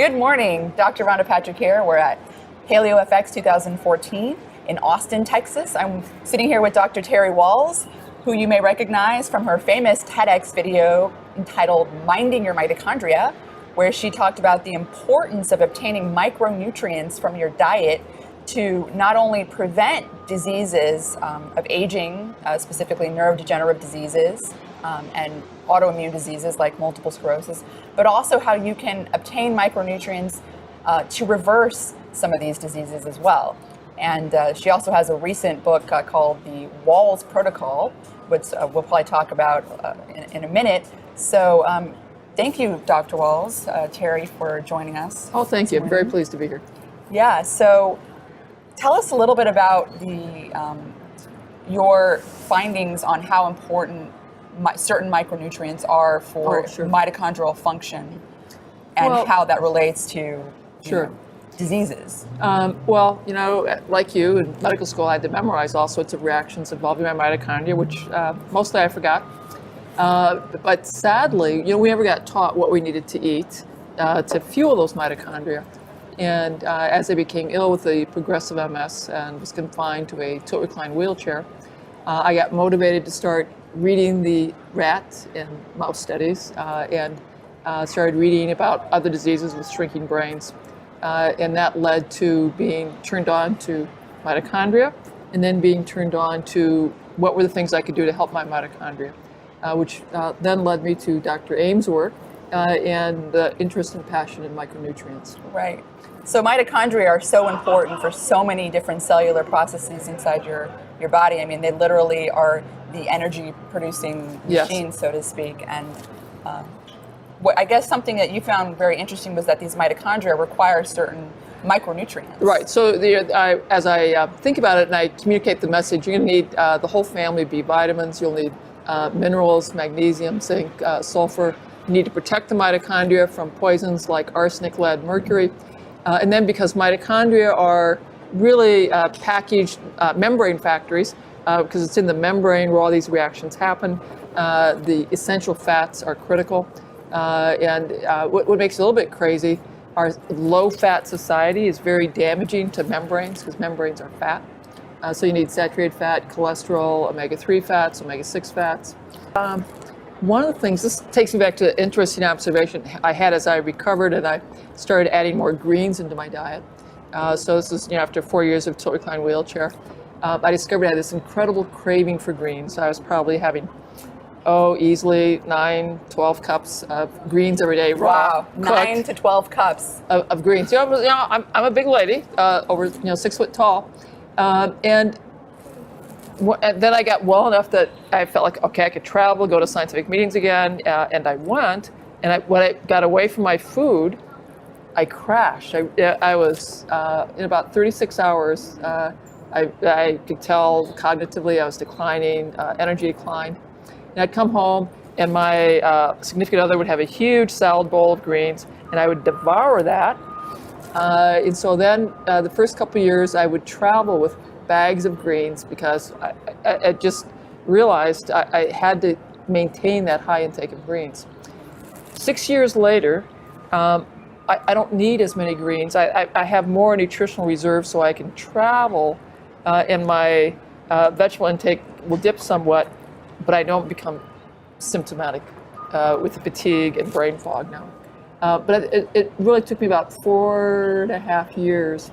Good morning, Dr. Rhonda Patrick here. We're at PaleoFX 2014 in Austin, Texas. I'm sitting here with Dr. Terry Wahls, who you may recognize from her famous TEDx video entitled Minding Your Mitochondria, where she talked about the importance of obtaining micronutrients from your diet to not only prevent diseases of aging, specifically neurodegenerative diseases and autoimmune diseases like multiple sclerosis, but also how you can obtain micronutrients to reverse some of these diseases as well. And she also has a recent book called the Wahls Protocol, which we'll probably talk about in a minute. So thank you, Dr. Wahls, Terry, for joining us. Oh, thank you. I'm very pleased to be here. Yeah, so tell us a little bit about your findings on how important certain micronutrients are for mitochondrial function and how that relates to diseases. Well, like you, in medical school, I had to memorize all sorts of reactions involving my mitochondria, which mostly I forgot. But sadly, we never got taught what we needed to eat to fuel those mitochondria. And as I became ill with the progressive MS and was confined to a tilt recline wheelchair, I got motivated to start reading the rat and mouse studies and started reading about other diseases with shrinking brains. And that led to being turned on to mitochondria and then being turned on to what were the things I could do to help my mitochondria, which then led me to Dr. Ames' work and the interest and passion in micronutrients. Right. So mitochondria are so important for so many different cellular processes inside your body. I mean, they literally are the energy producing machine, so to speak. And I guess something that you found very interesting was that these mitochondria require certain micronutrients. Right. So as I think about it and I communicate the message, you're going to need the whole family of B vitamins. You'll need minerals, magnesium, zinc, sulfur. You need to protect the mitochondria from poisons like arsenic, lead, mercury. And then because mitochondria are really packaged membrane factories, because it's in the membrane where all these reactions happen, the essential fats are critical. And what makes it a little bit crazy, our low-fat society is very damaging to membranes because membranes are fat. So you need saturated fat, cholesterol, omega-3 fats, omega-6 fats. One of the things, this takes me back to an interesting observation I had as I recovered and I started adding more greens into my diet. So this is after 4 years of tilt recline wheelchair. I discovered I had this incredible craving for greens. I was probably having, easily 9, 12 cups of greens every day, raw. Wow, 9 to 12 cups. Of greens. I'm a big lady, over 6 foot tall. And then I got well enough that I felt like, okay, I could travel, go to scientific meetings again, and I went. And when I got away from my food, I crashed. I was, in about 36 hours, I could tell cognitively I was declining, energy declined. And I'd come home and my significant other would have a huge salad bowl of greens and I would devour that. And so then the first couple of years I would travel with bags of greens because I just realized I had to maintain that high intake of greens. 6 years later, I don't need as many greens. I have more nutritional reserves so I can travel and my vegetable intake will dip somewhat, but I don't become symptomatic with fatigue and brain fog now. But it really took me about 4.5 years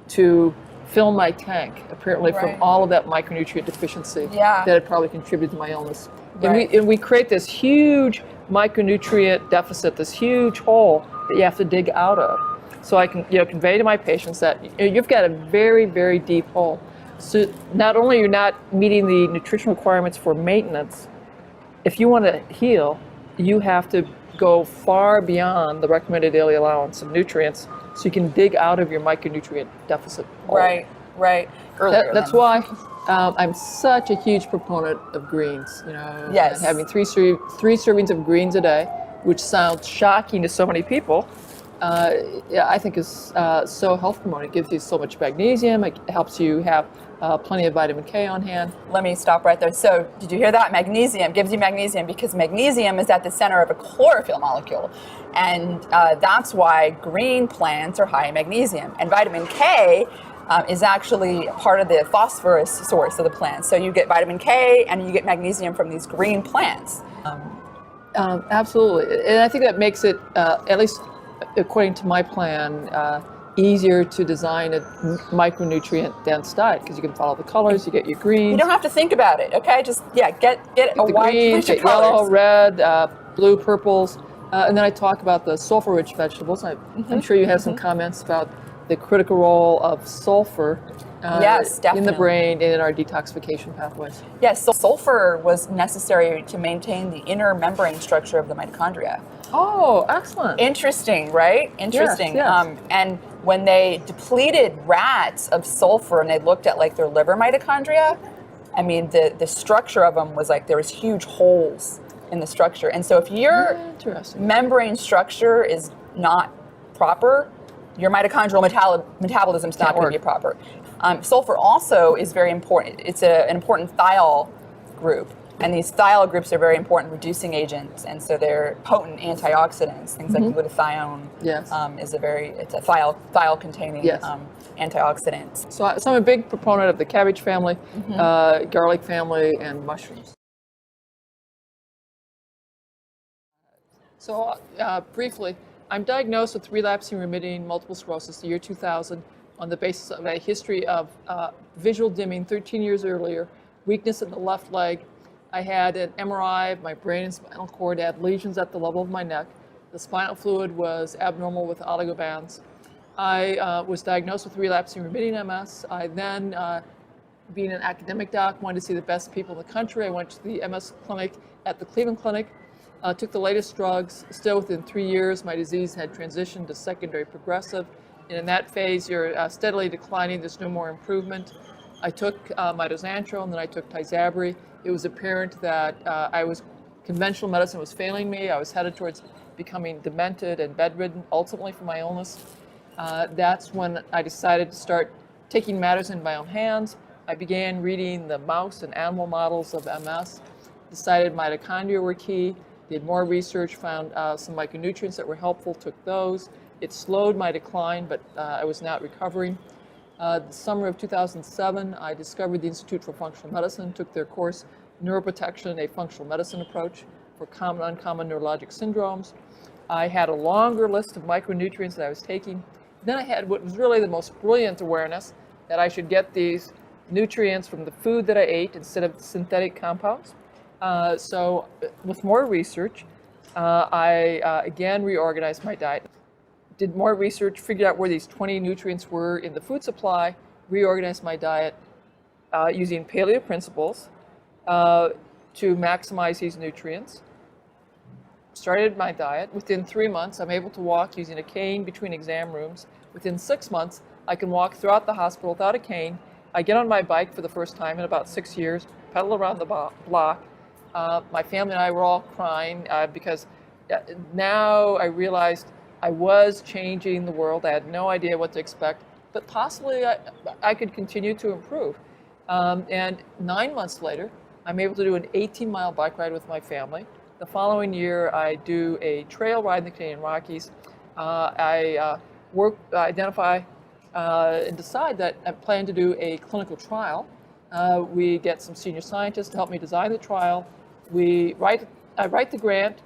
to fill my tank, apparently from all of that micronutrient deficiency that had probably contributed to my illness. And we create this huge micronutrient deficit, this huge hole that you have to dig out of. So I can convey to my patients that you've got a very, very deep hole. So not only you're not meeting the nutrition requirements for maintenance, if you want to heal, you have to go far beyond the recommended daily allowance of nutrients so you can dig out of your micronutrient deficit hole. Right. That's why I'm such a huge proponent of greens. Having three servings of greens a day, which sounds shocking to so many people, yeah, I think is so health promoting. It gives you so much magnesium. It helps you have plenty of vitamin K on hand. Let me stop right there. So, did you hear that? Magnesium gives you magnesium because magnesium is at the center of a chlorophyll molecule. And that's why green plants are high in magnesium. And vitamin K is actually part of the phosphorus source of the plant. So, you get vitamin K and you get magnesium from these green plants. Absolutely. And I think that makes it, at least according to my plan, easier to design a micronutrient dense diet because you can follow the colors, you get your greens. You don't have to think about it, okay? Just, get a the wide greens, range of get yellow, colors. red, blue, purples. And then I talk about the sulfur-rich vegetables. I'm sure you have some comments about the critical role of sulfur Yes, in definitely. the brain and in our detoxification pathways. Yes, so sulfur was necessary to maintain the inner membrane structure of the mitochondria. Oh, excellent. Interesting, right? Interesting. yes. And when they depleted rats of sulfur and they looked at like their liver mitochondria, I mean, the structure of them was like there was huge holes in the structure. And so if your Interesting. membrane structure is not proper, your mitochondrial metabolism is not Can't going to work. be proper. Sulfur also is very important. It's an important thiol group. And these thiol groups are very important reducing agents, and so they're potent antioxidants. Things like glutathione Yes. it's a thiol containing Yes. antioxidant. So I'm a big proponent of the cabbage family, garlic family, and mushrooms. So briefly, I'm diagnosed with relapsing remitting multiple sclerosis the year 2000 on the basis of a history of visual dimming 13 years earlier, weakness in the left leg. I had an MRI of my brain and spinal cord. I had lesions at the level of my neck. The spinal fluid was abnormal with oligobands. I was diagnosed with relapsing remitting MS. I then, being an academic doc, wanted to see the best people in the country. I went to the MS clinic at the Cleveland Clinic, took the latest drugs. Still within 3 years, my disease had transitioned to secondary progressive. And in that phase, you're steadily declining. There's no more improvement. I took mitoxantrone, and then I took Tysabri. It was apparent that conventional medicine was failing me. I was headed towards becoming demented and bedridden, ultimately from my illness. That's when I decided to start taking matters in my own hands. I began reading the mouse and animal models of MS, decided mitochondria were key, did more research, found some micronutrients that were helpful, took those. It slowed my decline, but I was not recovering. The summer of 2007, I discovered the Institute for Functional Medicine, took their course, Neuroprotection, a Functional Medicine Approach for Common and Uncommon Neurologic Syndromes. I had a longer list of micronutrients that I was taking. Then I had what was really the most brilliant awareness that I should get these nutrients from the food that I ate instead of synthetic compounds. So with more research, I again reorganized my diet. Did more research, figured out where these 20 nutrients were in the food supply, reorganized my diet using paleo principles to maximize these nutrients. Started my diet. Within 3 months, I'm able to walk using a cane between exam rooms. Within 6 months, I can walk throughout the hospital without a cane. I get on my bike for the first time in about 6 years, pedal around the block. My family and I were all crying because now I realized I was changing the world. I had no idea what to expect, but possibly I could continue to improve. And 9 months later, I'm able to do an 18-mile bike ride with my family. The following year, I do a trail ride in the Canadian Rockies. I identify and decide that I plan to do a clinical trial. We get some senior scientists to help me design the trial. I write the grant,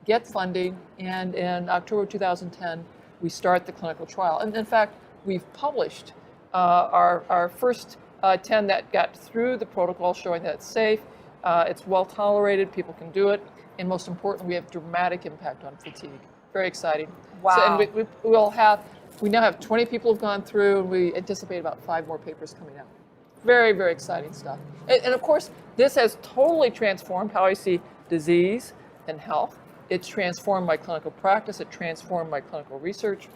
get funding, and in October 2010, we start the clinical trial. And in fact, we've published our first 10 that got through the protocol, showing that it's safe, it's well tolerated, people can do it, and most importantly, we have dramatic impact on fatigue. Very exciting. Wow. So, and we now have 20 people who've gone through, and we anticipate about 5 more papers coming out. Very, very exciting stuff. And of course, this has totally transformed how I see disease and health. It's transformed my clinical practice. It transformed my clinical research.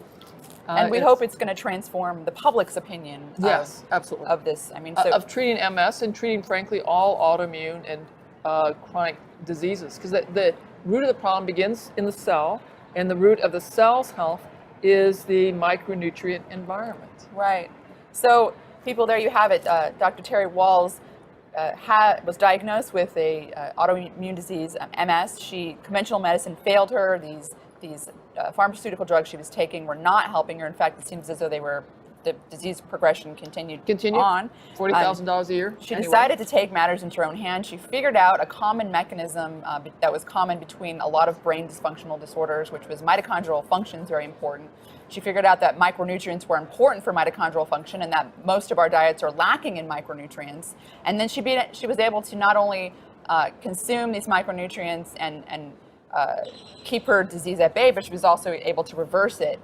And we hope it's going to transform the public's opinion yes, absolutely. of this. I mean, of treating MS and treating, frankly, all autoimmune and chronic diseases. Because the root of the problem begins in the cell, and the root of the cell's health is the micronutrient environment. Right. So, people, there you have it. Dr. Terry Walls was diagnosed with a autoimmune disease, MS. Conventional medicine failed her. These pharmaceutical drugs she was taking were not helping her. In fact, it seems as though the disease progression continued on. $40,000 a year. She decided to take matters into her own hands. She figured out a common mechanism that was common between a lot of brain dysfunctional disorders, which was mitochondrial function is very important. She figured out that micronutrients were important for mitochondrial function and that most of our diets are lacking in micronutrients. And then she was able to not only consume these micronutrients and keep her disease at bay, but she was also able to reverse it.